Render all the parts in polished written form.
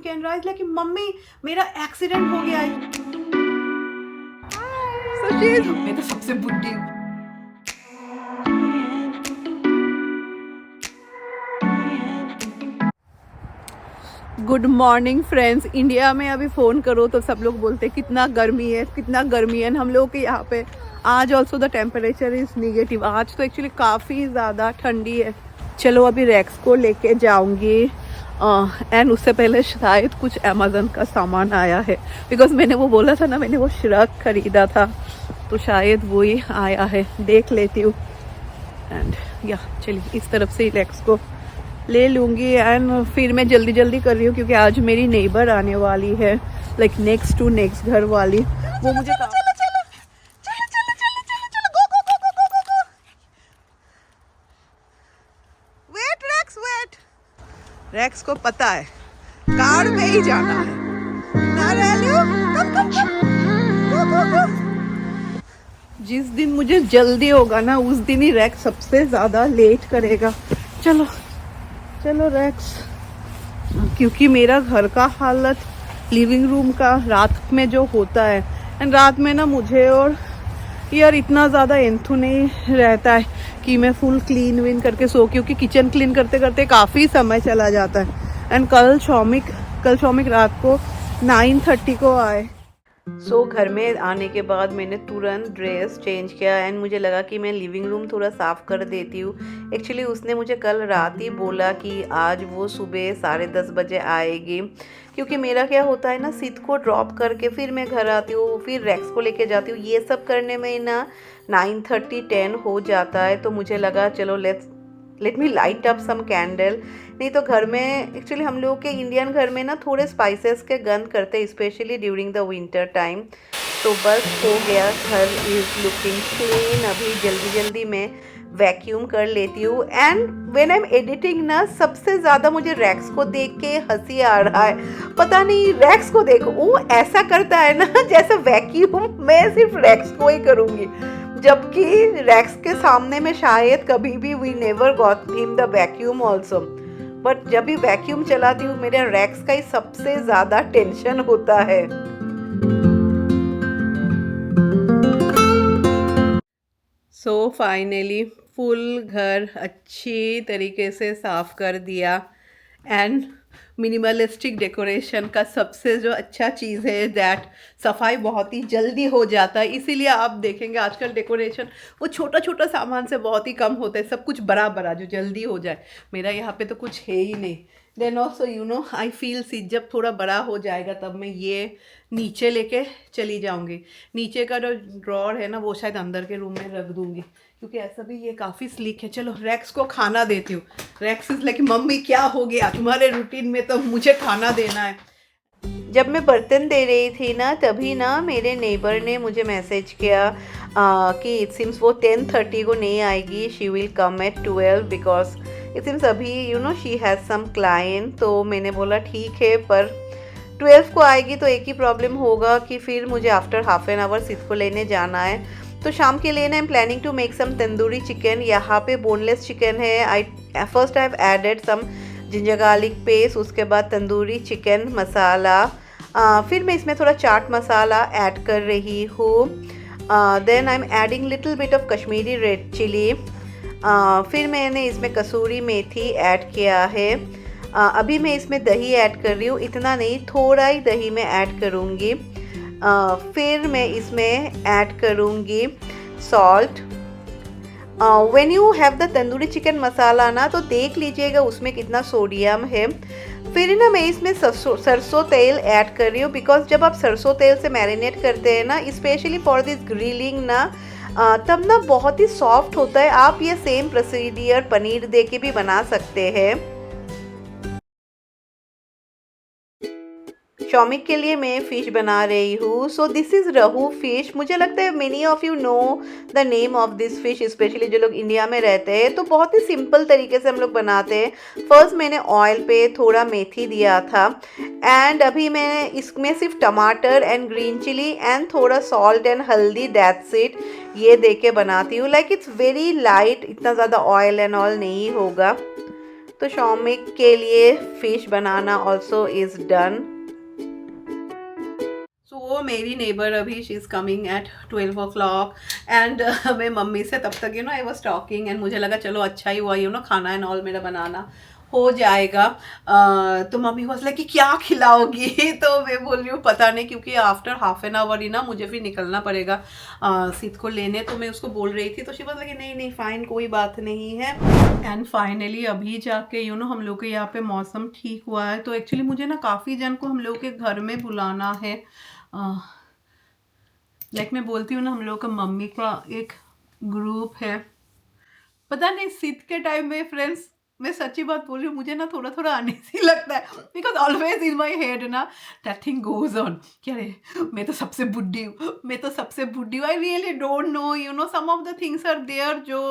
के and rise like mummy मेरा accident हो गया है। सच्ची मैं तो सबसे बुद्धि हूँ। Good morning friends. इंडिया में अभी फ़ोन करो तो सब लोग बोलते हैं कितना गर्मी है, कितना गर्मी है। हम लोग के यहाँ पे आज also the temperature is negative. आज तो एक्चुअली काफ़ी ज़्यादा ठंडी है। चलो अभी रैक्स को लेके जाऊंगी एंड उससे पहले शायद कुछ अमेज़न का सामान आया है, बिकॉज मैंने वो बोला था ना, मैंने वो श्रग खरीदा था तो शायद वही आया है, देख लेती हूँ। एंड या चलिए इस तरफ से रैक्स को ले लूँगी एंड फिर मैं जल्दी जल्दी कर रही हूँ क्योंकि आज मेरी नेबर आने वाली है, लाइक नेक्स्ट टू नेक्स्ट घर वाली। वो मुझे वेट रैक्स, वेट। रैक्स को पता है कार में ही जाना है ना। जिस दिन मुझे जल्दी होगा ना उस दिन ही रैक्स सबसे ज़्यादा लेट करेगा। चलो चलो रैक्स, क्योंकि मेरा घर का हालत लिविंग रूम का रात में जो होता है, एंड रात में ना मुझे और यार इतना ज़्यादा एंथू नहीं रहता है कि मैं फुल क्लीन विन करके सो, क्योंकि किचन क्लीन करते करते काफ़ी समय चला जाता है। एंड कल शौमिक रात को 9:30 को आए। सो घर में आने के बाद मैंने तुरंत ड्रेस चेंज किया एंड मुझे लगा कि मैं लिविंग रूम थोड़ा साफ़ कर देती हूँ। एक्चुअली उसने मुझे कल रात ही बोला कि आज वो सुबह 10:30 बजे आएगी, क्योंकि मेरा क्या होता है ना, सिद को ड्रॉप करके फिर मैं घर आती हूँ, फिर रैक्स को लेके जाती हूँ, ये सब करने में ना 9:30 10 हो जाता है। तो मुझे लगा चलो let me light up some candle. नहीं तो घर में एक्चुअली हम लोग के इंडियन घर में ना थोड़े स्पाइसेस के गंध करते हैं, specially during the winter time. तो बस हो गया, घर इज़ लुकिंग क्लीन। अभी जल्दी जल्दी मैं वैक्यूम कर लेती हूँ। And when I am editing ना, सबसे ज़्यादा मुझे रैक्स को देख के हंसी आ रहा है। पता नहीं, रैक्स को देखो, वो ऐसा करता है ना जैसे वैक्यूम मैं सिर्फ रैक्स को ही करूँगी, जबकि रैक्स के सामने में शायद कभी भी we never got him the vacuum also. But जब भी वैक्यूम चलाती हूँ मेरे रैक्स का ही सबसे ज़्यादा टेंशन होता है। सो फाइनली फुल घर अच्छी तरीके से साफ़ कर दिया एंड मिनिमलिस्टिक डेकोरेशन का सबसे जो अच्छा चीज़ है दैट सफाई बहुत ही जल्दी हो जाता है। इसीलिए आप देखेंगे आजकल डेकोरेशन वो छोटा छोटा सामान से बहुत ही कम होता है, सब कुछ बड़ा बड़ा जो जल्दी हो जाए। मेरा यहाँ पे तो कुछ है ही नहीं। Then also you know I feel see जब थोड़ा बड़ा हो जाएगा तब मैं ये नीचे लेके चली जाऊँगी। नीचे का जो ड्रॉर है ना वो शायद अंदर के रूम में रख दूँगी, क्योंकि ऐसा भी ये काफ़ी स्लीक है। चलो रैक्स को खाना देती हूँ। रैक्स इज लाइक मम्मी क्या हो गया तुम्हारे रूटीन में, तो मुझे खाना देना है। जब मैं बर्तन दे रही थी ना तभी ना मेरे नेबर ने मुझे मैसेज किया कि इट सिम्स वो 10:30 को नहीं आएगी, she will come at 12 because it seems अभी you know she has some client. तो मैंने बोला ठीक है, पर 12 को आएगी तो एक ही प्रॉब्लम होगा कि फिर मुझे after half an hour Sid को लेने जाना है। तो शाम के लिए ना I am planning to make some tandoori chicken. यहाँ पे बोनलेस चिकन है। I have added some ginger garlic paste, उसके बाद तंदूरी चिकन मसाला, फिर मैं इसमें थोड़ा चाट मसाला ऐड कर रही हूँ। Then I am adding little bit of Kashmiri red chili. फिर मैंने इसमें कसूरी मेथी ऐड किया है। अभी मैं इसमें दही ऐड कर रही हूँ, इतना नहीं, थोड़ा ही दही मैं ऐड करूँगी। फिर मैं इसमें ऐड करूँगी salt. When you have the tandoori chicken masala ना तो देख लीजिएगा उसमें कितना सोडियम है। फिर ना मैं इसमें सरसों तेल ऐड कर रही हूँ, बिकॉज जब आप सरसों तेल से मैरिनेट करते हैं ना, स्पेशली फॉर दिस ग्रिलिंग ना, तब ना बहुत ही सॉफ्ट होता है। आप ये सेम प्रोसीडियर पनीर दे के भी बना सकते हैं। शौमिक के लिए मैं फ़िश बना रही हूँ। सो दिस इज़ रहू फ़िश। मुझे लगता है many of you know the name of this fish, specially जो लोग इंडिया में रहते हैं। तो बहुत ही सिंपल तरीके से हम लोग बनाते हैं। फर्स्ट मैंने ऑयल पे थोड़ा मेथी दिया था एंड अभी मैं इसमें सिर्फ टमाटर एंड ग्रीन चिली एंड थोड़ा सॉल्ट एंड हल्दी, दैट्स इट, ये दे के बनाती हूँ। लाइक इट्स वेरी लाइट, इतना ज़्यादा ऑयल एंड ऑल नहीं होगा। तो शौमिक के लिए फ़िश बनाना ऑल्सो इज़ डन। सो मेरी नेबर अभी she is coming at 12 o'clock and मैं मम्मी से तब तक आई वॉज टॉकिंग एंड मुझे लगा चलो अच्छा ही हुआ खाना एंड ऑल मेरा बनाना हो जाएगा। तो मम्मी वॉज लाइक कि क्या खिलाओगी तो मैं बोल रही हूँ पता नहीं, क्योंकि आफ्टर हाफ एन आवर ही ना मुझे फिर निकलना पड़ेगा सीत को लेने। तो मैं उसको बोल रही थी तो शी वॉज लाइक नहीं नहीं फाइन कोई बात नहीं है। एंड फाइनली अभी जाके हम लोग के यहाँ पे मौसम ठीक हुआ है। तो एक्चुअली मुझे ना काफ़ी जन को हम लोग के घर में बुलाना है। लाइक मैं बोलती हूँ ना हम लोग का मम्मी का एक ग्रुप है। पता नहीं शीत के टाइम में फ्रेंड्स मैं सच्ची बात बोल रही हूँ मुझे ना थोड़ा थोड़ा अनईजी लगता है, because always in my head ना दैट थिंग गोज ऑन कि अरे मैं तो सबसे बुढ़ी हूँ, मैं तो सबसे बुढ़ी हूँ। I really don't know some of the things are there जो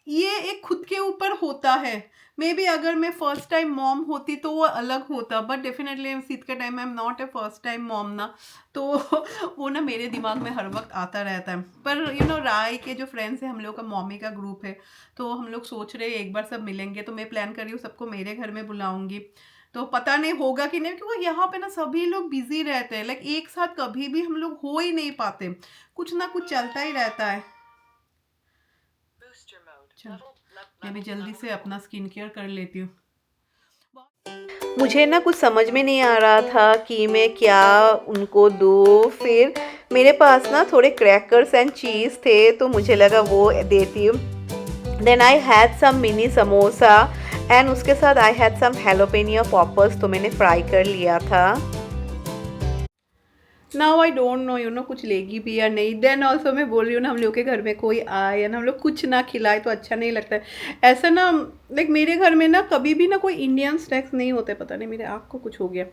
ये एक खुद के ऊपर होता है। मे बी अगर मैं फर्स्ट टाइम मॉम होती तो वो अलग होता, बट डेफिनेटली शीत के time I am not a first time mom ना, तो वो ना मेरे दिमाग में हर वक्त आता रहता है। पर राय के जो फ्रेंड्स हैं हम लोग का मॉमी का ग्रुप है, तो हम लोग सोच रहे हैं एक बार सब मिलेंगे। तो मैं प्लान कर रही हूँ सबको मेरे घर में बुलाऊंगी। तो पता नहीं होगा कि नहीं, क्योंकि यहाँ पे ना सभी लोग बिजी रहते हैं। लाइक एक साथ कभी भी हम लोग हो ही नहीं पाते, कुछ ना कुछ चलता ही रहता है। मैं भी जल्दी से अपना स्किन केयर कर लेती हूँ। मुझे ना कुछ समझ में नहीं आ रहा था कि मैं क्या उनको दूँ। फिर मेरे पास ना थोड़े क्रैकर्स एंड चीज़ थे तो मुझे लगा वो देती हूँ। Then I had some mini samosa and उसके साथ आई हैड सम हैलोपेनियो पॉपर्स, तो मैंने फ्राई कर लिया था। नाउ आई डोंट नो कुछ लेगी भी या नहीं। देन ऑल्सो मैं बोल रही हूँ ना हम लोग के घर में कोई आए या ना हम लोग कुछ ना खिलाए तो अच्छा नहीं लगता है। ऐसा ना लाइक मेरे घर में ना कभी भी ना कोई इंडियन स्नैक्स नहीं होते। पता नहीं मेरे आँख को कुछ हो गया,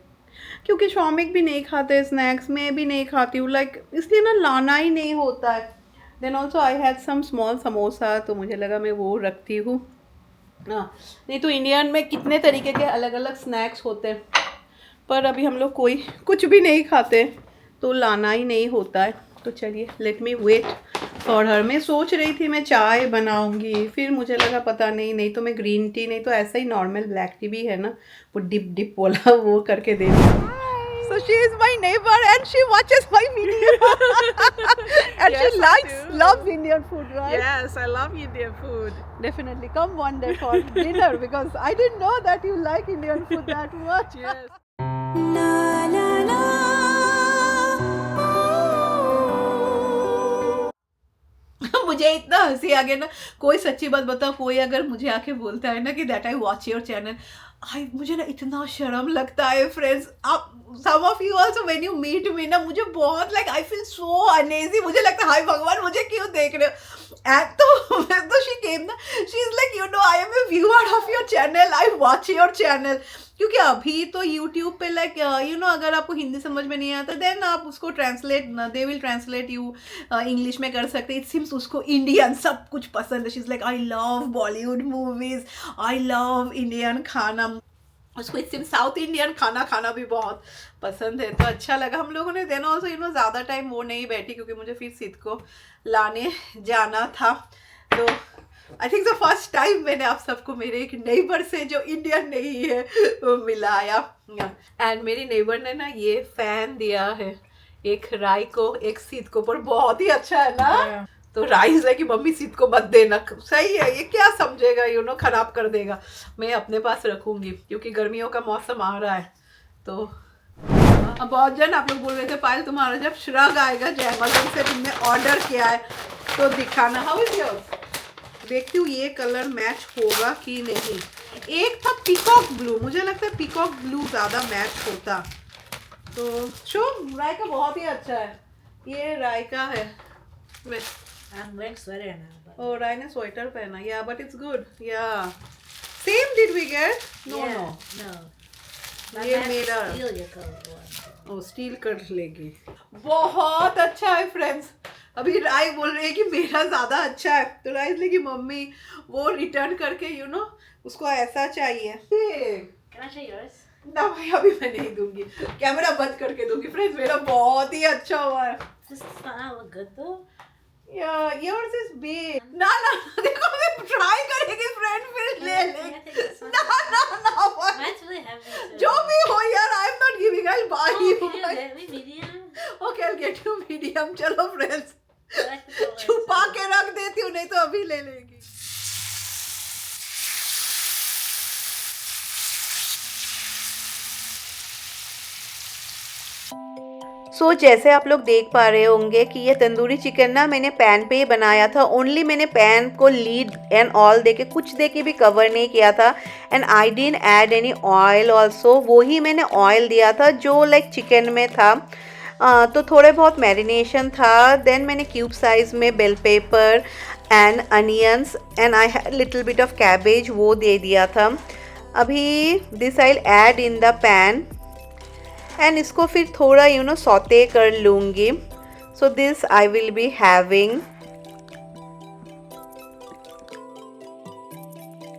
क्योंकि शौमिक भी नहीं खाते स्नैक्स, मैं भी नहीं खाती हूँ लाइक, इसलिए ना लाना ही नहीं होता है। Then also I had some small samosa, तो मुझे लगा मैं वो रखती हूँ। नहीं तो इंडियन में कितने तरीके के अलग अलग स्नैक्स होते हैं, पर अभी हम लोग कोई कुछ भी नहीं खाते तो लाना ही नहीं होता है। तो चलिए let me wait for her. मैं सोच रही थी मैं चाय बनाऊंगी, फिर मुझे लगा पता नहीं तो मैं ग्रीन टी, नहीं तो ऐसा ही नॉर्मल ब्लैक टी भी है ना वो डिप वाला वो करके दे दूँ। So she is my neighbor and she watches my video and yes, she loves Indian food, right? Yes, I love Indian food. Definitely come one day for dinner because I didn't know that you like Indian food that much. Yes. La, la, la. मुझे इतना हंसी आ गया ना, कोई सच्ची बात बताओ, कोई अगर मुझे आके बोलता है ना कि that I watch your channel, मुझे ना इतना शर्म लगता है फ्रेंड्स। आप some of you also when you meet me ना मुझे बहुत like I feel so uneasy, मुझे लगता है हाय भगवान मुझे क्यों देख रहे हो। एंड तो शी केम ना, she is like I am a viewer of your channel, I watch your channel. क्योंकि अभी तो यूट्यूब पे लाइक अगर आपको हिंदी समझ में नहीं आता देन आप उसको translate, they will translate you English में कर सकते। इट सिम्स उसको इंडियन सब कुछ पसंद है। She is like I love Bollywood movies, I love Indian खाना, उसको इट सिम्स साउथ इंडियन खाना खाना भी बहुत पसंद है। तो अच्छा लगा हम लोगों ने। देन ऑल्सो ज़्यादा टाइम वो नहीं बैठी क्योंकि मुझे फिर शीत को लाने जाना था। तो I think the first time मैंने आप सबको मेरे एक नेबर से जो इंडियन नहीं है वो मिलाया। एंड मेरी नेबर ने ना ये फैन दिया है, एक राय को एक शीत को, पर बहुत ही अच्छा है ना। तो राइस है कि मम्मी शीत को मत देना, सही है, ये क्या समझेगा खराब कर देगा। मैं अपने पास रखूंगी क्योंकि गर्मियों का मौसम आ रहा है। तो अब बहुत जन आप लोग बोल रहे थे पायल तुम्हारा जब श्रग आएगा जो अमेज़न से तुमने ऑर्डर किया है तो दिखाना। How is yours? देखती हूँ ये कलर मैच होगा कि नहीं। एक था पीकॉक ब्लू, मुझे लगता है पीकॉक ब्लू ज़्यादा मैच होता। तो शो राय का बहुत ही अच्छा है, ये राय का है। I'm wearing sweater now. But... Oh, राय ने स्वेटर पहना, yeah, but it's good, yeah. Same did we get? No, yeah, no. ये मेरा steal your color one. ओ स्टील कर लेगी, बहुत अच्छा है फ्रेंड्स। अभी राय बोल रही है कि मेरा ज़्यादा अच्छा है, तो राय इसलिए कि मम्मी वो रिटर्न करके उसको ऐसा चाहिए। Can I show yours? ना भाई अभी मैं नहीं दूंगी, कैमरा बंद करके दूंगी। फ्रेंड्स मेरा बहुत ही अच्छा हुआ है। Does this not look good though? Yeah, yours is big. ना ना देखो मैं ट्राई करेंगे फ्रेंड फिर ले ले ना ना ना Mine's really heavy. जो भी हो यार I am not giving I buy you Can you get me medium? okay I'll get you medium चलो friends I like the color. छुपा के रख देती हूँ नहीं तो अभी ले लेगी जैसे आप लोग देख पा रहे होंगे कि ये तंदूरी चिकन ना मैंने पैन पे ही बनाया था ओनली मैंने पैन को लीड एंड ऑयल दे के कुछ दे के भी कवर नहीं किया था and I didn't add any oil also वो ही मैंने ऑयल दिया था जो लाइक चिकन में था तो थोड़े बहुत मैरिनेशन था देन मैंने क्यूब साइज़ में bell pepper and onions and I had little bit of cabbage वो दे दिया था अभी this I add in the pan and इसको फिर थोड़ा सौते कर लूँगी so this I will be having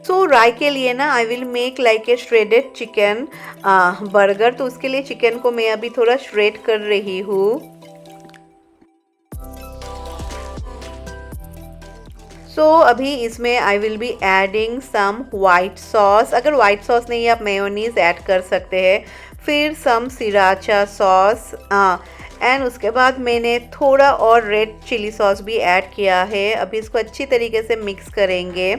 so Rai के लिए ना I will make like a shredded chicken burger तो उसके लिए चिकन को मैं अभी थोड़ा श्रेड कर रही हूँ अभी इसमें I will be adding some white sauce अगर वाइट सॉस नहीं आप मेयोनीज ऐड कर सकते हैं फिर सम सिराचा सॉस एंड उसके बाद मैंने थोड़ा और रेड चिली सॉस भी ऐड किया है अभी इसको अच्छी तरीके से मिक्स करेंगे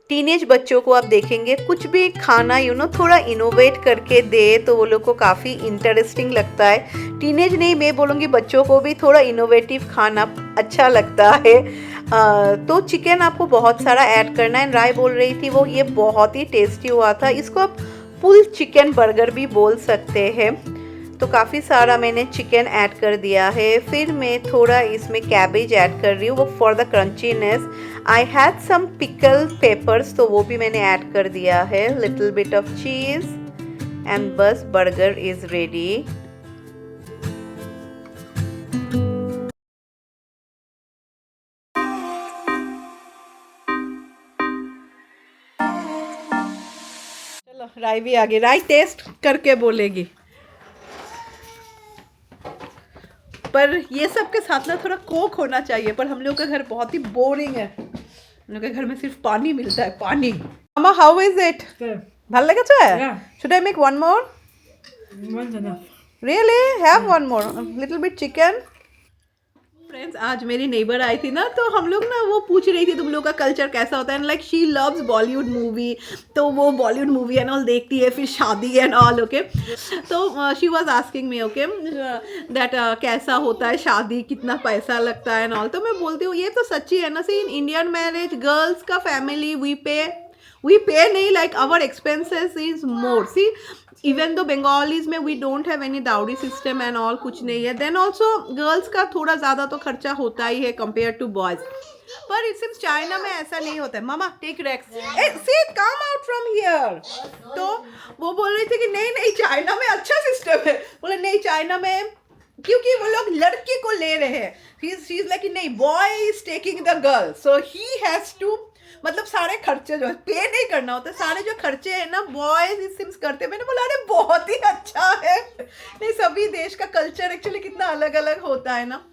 टीनेज बच्चों को आप देखेंगे कुछ भी खाना थोड़ा इनोवेट करके दे तो वो लोग को काफ़ी इंटरेस्टिंग लगता है टीनेज नहीं मैं बोलूँगी बच्चों को भी थोड़ा इनोवेटिव खाना अच्छा लगता है तो चिकन आपको बहुत सारा ऐड करना है राय बोल रही थी वो ये बहुत ही टेस्टी हुआ था इसको आप फुल चिकन बर्गर भी बोल सकते हैं तो काफ़ी सारा मैंने चिकन ऐड कर दिया है फिर मैं थोड़ा इसमें कैबेज ऐड कर रही हूँ वो for the crunchiness I had some pickle peppers तो वो भी मैंने ऐड कर दिया है little bit of cheese and बस बर्गर इज़ रेडी चलो राय भी आ गई राय टेस्ट करके बोलेगी पर ये सब के साथ ना थोड़ा कोक होना चाहिए पर हम लोग का घर बहुत ही बोरिंग है हम लोग के घर में सिर्फ पानी मिलता है पानी मामा हाउ इज इट ভাল লেগেছে should I make one more One's enough. really have one more little bit chicken friends आज मेरी नेबर आई थी ना तो हम लोग ना वो पूछ रही थी तुम लोग का कल्चर कैसा होता है like she loves Bollywood movie तो वो बॉलीवुड मूवी एंड ऑल देखती है फिर शादी एंड ऑल ओके तो she was asking me okay that कैसा होता है शादी कितना पैसा लगता है एंड ऑल तो मैं बोलती हूँ ये तो सच्ची है ना see in Indian marriage girls का फैमिली वी पे नहीं like our expenses is more see even though Bengalis में we don't have any dowry system and all कुछ नहीं है देन ऑल्सो गर्ल्स का थोड़ा ज़्यादा तो खर्चा होता ही है कंपेयर टू बॉयज़ पर इट सिम्स चाइना में ऐसा नहीं होता है मामा take Rex see come out from here तो वो बोल रही थी कि नहीं चाइना में अच्छा सिस्टम है बोले नहीं चाइना में क्योंकि वो लोग लड़के को ले रहे हैं शी इज लाइक नहीं boy is taking the girl so he has to मतलब सारे खर्चे जो है पे नहीं करना होता सारे जो खर्चे हैं ना बॉयज इस सिम्स करते मैंने बोला अरे बहुत ही अच्छा है नहीं सभी देश का कल्चर एक्चुअली कितना अलग अलग होता है ना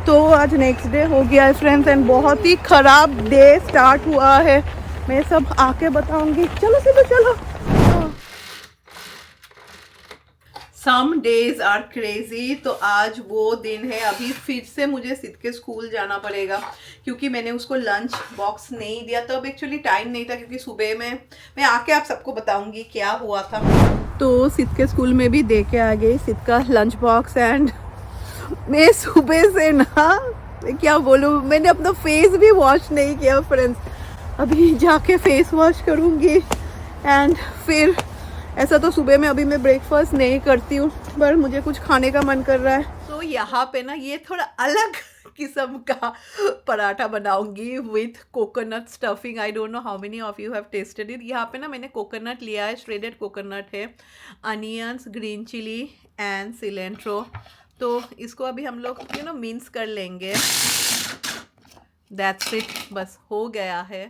तो आज नेक्स्ट डे हो गया है फ्रेंड्स एंड बहुत ही खराब डे स्टार्ट हुआ है मैं सब आके बताऊंगी चलो सम डेज आर क्रेजी तो आज वो दिन है अभी फिर से मुझे सिद्ध के स्कूल जाना पड़ेगा क्योंकि मैंने उसको लंच बॉक्स नहीं दिया तो अब एक्चुअली टाइम नहीं था क्योंकि सुबह में मैं आके आप सबको बताऊंगी क्या हुआ था तो सिद्ध के स्कूल में भी दे के आ गई सिद्ध का लंच बॉक्स एंड मैं सुबह से ना क्या बोलूँ मैंने अपना फेस भी वॉश नहीं किया फ्रेंड्स अभी जाके फेस वॉश करूँगी एंड फिर ऐसा तो सुबह में अभी मैं ब्रेकफास्ट नहीं करती हूँ पर मुझे कुछ खाने का मन कर रहा है तो यहाँ पे ना ये थोड़ा अलग किस्म का पराठा बनाऊंगी with coconut stuffing I don't know how many of you have tasted it यहाँ पे ना मैंने कोकोनट लिया है श्रेडेड कोकोनट है onions green chili and cilantro तो इसको अभी हम लोग मिन्स कर लेंगे दैट्स इट बस हो गया है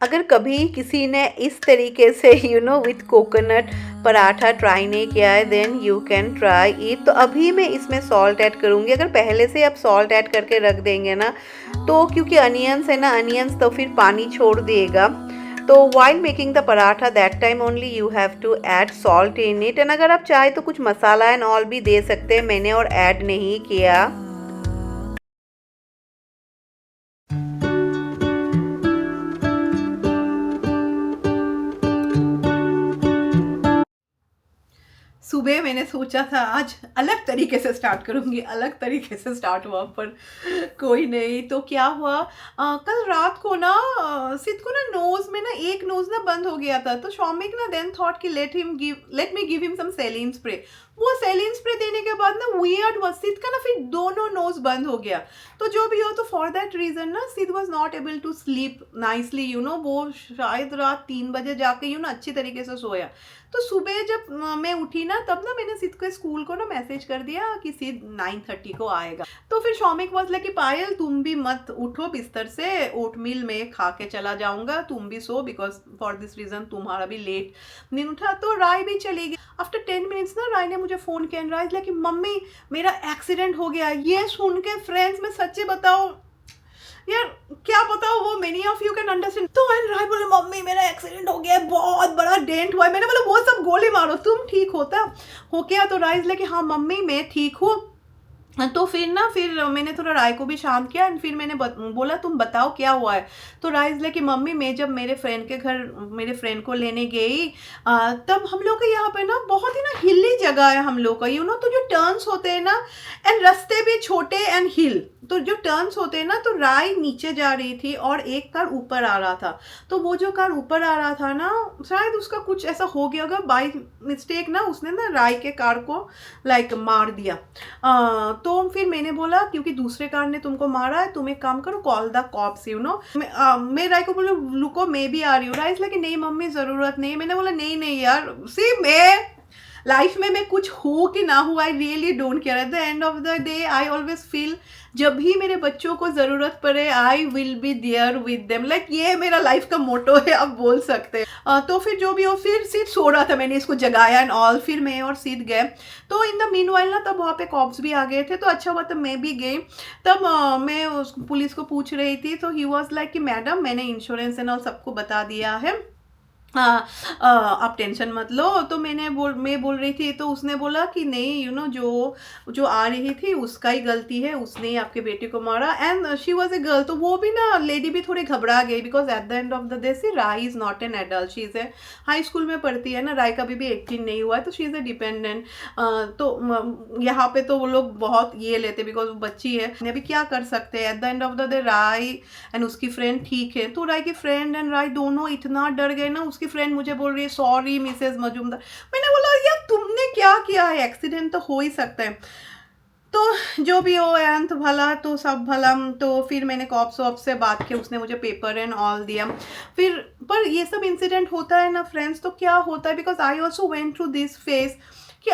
अगर कभी किसी ने इस तरीके से विथ कोकोनट पराठा ट्राई नहीं किया है, then you can try it. तो अभी मैं इसमें सॉल्ट ऐड करूँगी। अगर पहले से आप सॉल्ट ऐड करके रख देंगे ना, तो क्योंकि अनियंस है ना, अनियंस तो फिर पानी छोड़ देगा। तो while making the paratha that time only you have to add salt in it. And अगर आप चाहे तो कुछ मसाला एंड ऑल भी दे सकते हैं, मैंने और ऐड नहीं किया। सुबह मैंने सोचा था आज अलग तरीके से स्टार्ट करूँगी, अलग तरीके से स्टार्ट हुआ, पर कोई नहीं। तो क्या हुआ, कल रात को ना सिद्ध को ना नोज में ना एक नोज ना बंद हो गया था। तो शौमिक ना देन थॉट कि let me give him some saline spray. वो सेलिन स्प्रे देने के बाद ना वियर्ड हुआ, सिद्ध का ना फिर दोनों नोज बंद हो गया। तो जो भी हो, तो फॉर दैट रीजन ना Siddh was not able to sleep nicely, वो शायद रात 3 बजे जाके अच्छी तरीके से सोया। तो सुबह जब मैं उठी ना, तब ना मैंने सिद्ध के स्कूल को ना मैसेज कर दिया कि सिद्ध 9:30 को आएगा। तो फिर शौमिक वाज लाइक कि पायल तुम भी मत उठो बिस्तर से, ओटमील में खा के चला जाऊंगा, तुम भी सो, बिकॉज फॉर दिस रीजन तुम्हारा भी लेट नहीं उठा। तो राय भी चली गई। आफ्टर 10 मिनट्स ना राय ने मुझे फ़ोन किया, राय लाइक कि मम्मी मेरा एक्सीडेंट हो गया। ये सुन के फ्रेंड्स, मैं सच्ची बताओ यार, क्या बताओ, वो many of you can understand. तो राय बोले मम्मी मेरा एक्सीडेंट हो गया है, बहुत बड़ा डेंट हुआ है। मैंने बोला वो सब गोली मारो, तुम ठीक होता हो क्या? तो राय लाइक कि हाँ मम्मी मैं ठीक हूँ। तो फिर मैंने थोड़ा राय को भी शांत किया। एंड फिर मैंने बोला तुम बताओ क्या हुआ है। तो राय लाइक कि मम्मी मैं जब मेरे फ्रेंड के घर मेरे फ्रेंड को लेने गई, तब हम लोग के यहाँ पे ना बहुत ही ना हिली जगह है हम लोग का, तो जो टर्न्स होते हैं ना, एंड रास्ते भी छोटे एंड हिल, तो जो टर्न्स होते हैं ना, तो राय नीचे जा रही थी और एक कार ऊपर आ रहा था। तो वो जो कार ऊपर आ रहा था ना, शायद उसका कुछ ऐसा हो गया होगा, बाई मिस्टेक ना उसने ना राय के कार को लाइक मार दिया। तो फिर मैंने बोला क्योंकि दूसरे कार ने तुमको मारा है, तुम एक काम करो, कॉल द कॉप्स। मैं राय को बोला रुको मैं भी आ रही हूँ। राय कि नहीं मम्मी ज़रूरत नहीं। मैंने बोला नहीं नहीं यार, सी मैं लाइफ में मैं कुछ हो कि ना हो, I really don't care. At the end of the day I always feel जब भी मेरे बच्चों को ज़रूरत पड़े, I will be there with them. Like ये मेरा लाइफ का मोटो है, आप बोल सकते हैं। तो फिर जो भी हो, फिर सिद्ध सो रहा था, मैंने इसको जगाया एंड ऑल। फिर मैं और सिद्ध गए। तो इन द मीन वाइल ना तब वहाँ पे कॉप्स भी आ गए थे। तो अच्छा हुआ तब मैं भी गई। तब मैं उस पुलिस को पूछ रही थी। तो ही वॉज लाइक कि मैडम मैंने इंश्योरेंस एंड ऑल सबको बता दिया है, हाँ आप टेंशन मत लो। तो मैं बोल रही थी। तो उसने बोला कि नहीं जो आ रही थी उसका ही गलती है, उसने ही आपके बेटे को मारा, and she was a girl. तो वो भी ना लेडी भी थोड़ी घबरा गई, because at the end of the day see Rai is not an adult, she is a high school में पढ़ती है ना, राय का भी 18 नहीं हुआ है, तो शी इज़ ए डिपेंडेंट। तो यहाँ पे तो वो लोग बहुत ये लेते बिकॉज वो बच्ची है, अभी क्या कर सकते हैं। At the end of the day Rai and उसकी फ्रेंड ठीक है। तो राय की फ्रेंड एंड राय दोनों इतना डर गए ना, उसकी फ्रेंड मुझे बोल रही है सॉरी मिसेज मजूमदार। मैंने बोला यार तुमने क्या किया है, एक्सीडेंट तो हो ही सकता है। तो जो भी हो, एंथ भला तो सब भला। तो फिर मैंने कॉप्स वॉप से बात की, उसने मुझे पेपर एंड ऑल दिया। फिर पर ये सब इंसिडेंट होता है ना फ्रेंड्स, तो क्या होता है, because I also went through this phase कि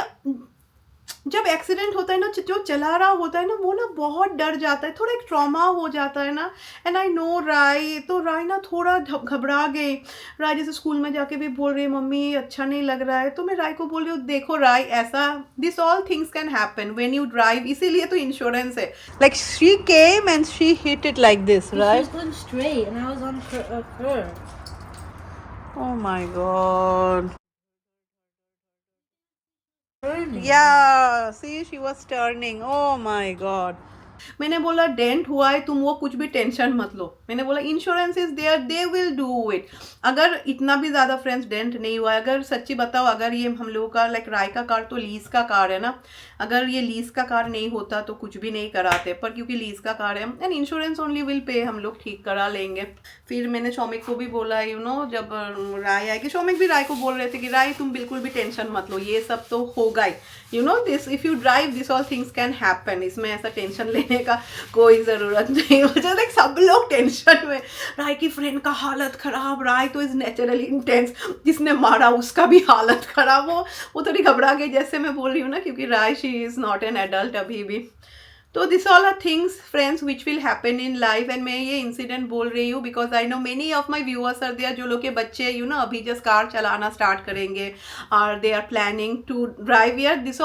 जब एक्सीडेंट होता है ना, जो चला रहा होता है ना, वो ना बहुत डर जाता है, थोड़ा एक ट्रॉमा हो जाता है ना। एंड आई नो राय, तो राय ना थोड़ा घबरा गई। राय जैसे स्कूल में जाके भी बोल रही है मम्मी अच्छा नहीं लग रहा है। तो मैं राय को बोल रही हूँ देखो राय, ऐसा this all things can happen when you drive, इसीलिए तो इंश्योरेंस है। Like she came and she hit it like this, She right? was going straight and I was on her. Oh my God. Turning. Yeah, see, she was turning. Oh my God. मैंने बोला dent हुआ है, तुम वो कुछ भी tension मत लो। मैंने बोला insurance is there, they will do it. अगर इतना भी ज़्यादा फ्रेंड्स डेंट नहीं हुआ है, अगर सच्ची बताओ, अगर ये हम लोगों का लाइक राय का कार तो लीज का कार है ना, अगर ये लीज का कार नहीं होता तो कुछ भी नहीं कराते, पर क्योंकि लीज का कार है and insurance only will pay, हम लोग ठीक करा लेंगे। फिर मैंने शौमिक को भी बोला जब राय आएगी, शौमिक भी राय को बोल रहे थे कि राय तुम बिल्कुल भी टेंशन मत लो, ये सब तो होगा ही, this if you drive this all things can happen, इसमें ऐसा टेंशन लेने का कोई ज़रूरत नहीं। मुझे लाइक सब लोग टेंशन में, राय की फ्रेंड का हालत ख़राब, राय तो इज़ नेचुरली इंटेंस, जिसने मारा उसका भी हालत ख़राब। वो थोड़ी घबरा गई, जैसे मैं बोल रही हूँ ना, क्योंकि Rai she is not an adult अभी भी। तो this all are things friends which will happen in life, and मैं ये इंसिडेंट बोल रही हूँ because I know many of my viewers are there जो लोग के बच्चे यू नो अभी जस्ट कार चलाना स्टार्ट करेंगे और they are planning to drive year. This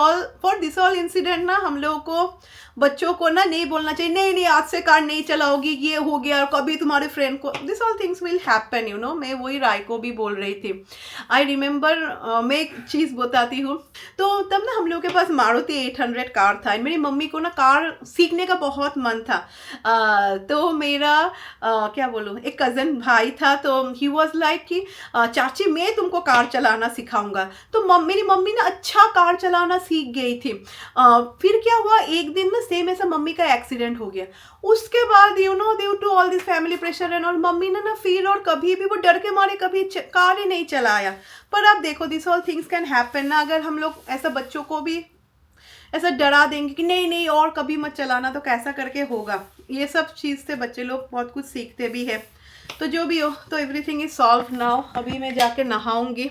all incident ना हम लोगों को बच्चों को ना नहीं बोलना चाहिए, नहीं नहीं आज से कार नहीं चलाओगी, ये हो गया, और कभी तुम्हारे फ्रेंड को, this all things will happen you know. मैं वही राय को भी बोल रही थी। आई रिमेंबर मैं एक चीज़ बताती हूँ, तो तब ना हम लोग के पास मारुति 800 कार था, मेरी मम्मी को ना कार सीखने का बहुत मन था। तो मेरा क्या बोलूँ, एक कज़न भाई था, तो ही वॉज लाइक कि चाची मैं तुमको कार चलाना सिखाऊंगा। तो मेरी मम्मी ना अच्छा कार चलाना सीख गई थी। फिर क्या हुआ, एक दिन ना सेम ऐसा मम्मी का एक्सीडेंट हो गया। उसके बाद you know due to all this family pressure and, और मम्मी ने ना फिर और कभी भी वो डर के मारे कभी कार ही नहीं चलाया। पर आप देखो this all things can happen ना, अगर हम लोग ऐसा बच्चों को भी ऐसा डरा देंगे कि नहीं नहीं और कभी मत चलाना, तो कैसा करके होगा। ये सब चीज़ से बच्चे लोग बहुत कुछ सीखते भी है। तो जो भी हो, तो एवरीथिंग इज सॉल्व नाउ। अभी मैं जाके नहाऊंगी।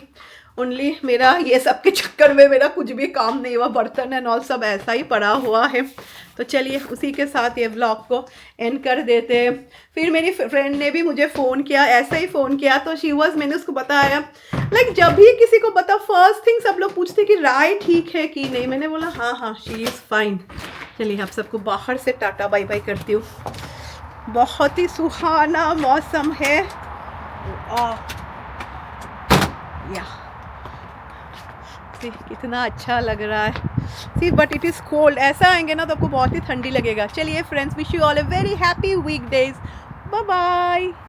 ओनली मेरा ये सब के चक्कर में मेरा कुछ भी काम नहीं हुआ, बर्तन एंड ऑल सब ऐसा ही पड़ा हुआ है। तो चलिए उसी के साथ ये व्लॉग को एंड कर देते हैं। फिर मेरी फ्रेंड ने भी मुझे फ़ोन किया, ऐसा ही फ़ोन किया, तो मैंने उसको बताया लाइक जब भी किसी को बता फर्स्ट थिंग सब लोग पूछते कि राय ठीक है कि नहीं। मैंने बोला हाँ हाँ शी इज़ फाइन। चलिए आप सबको बाहर से टाटा बाय बाय करती हूँ। बहुत ही सुहाना मौसम है। या कितना अच्छा लग रहा है। सी बट इट इज़ कोल्ड। ऐसा आएंगे ना तो आपको बहुत ही ठंडी लगेगा। चलिए friends, wish you all a very happy week days. Bye bye.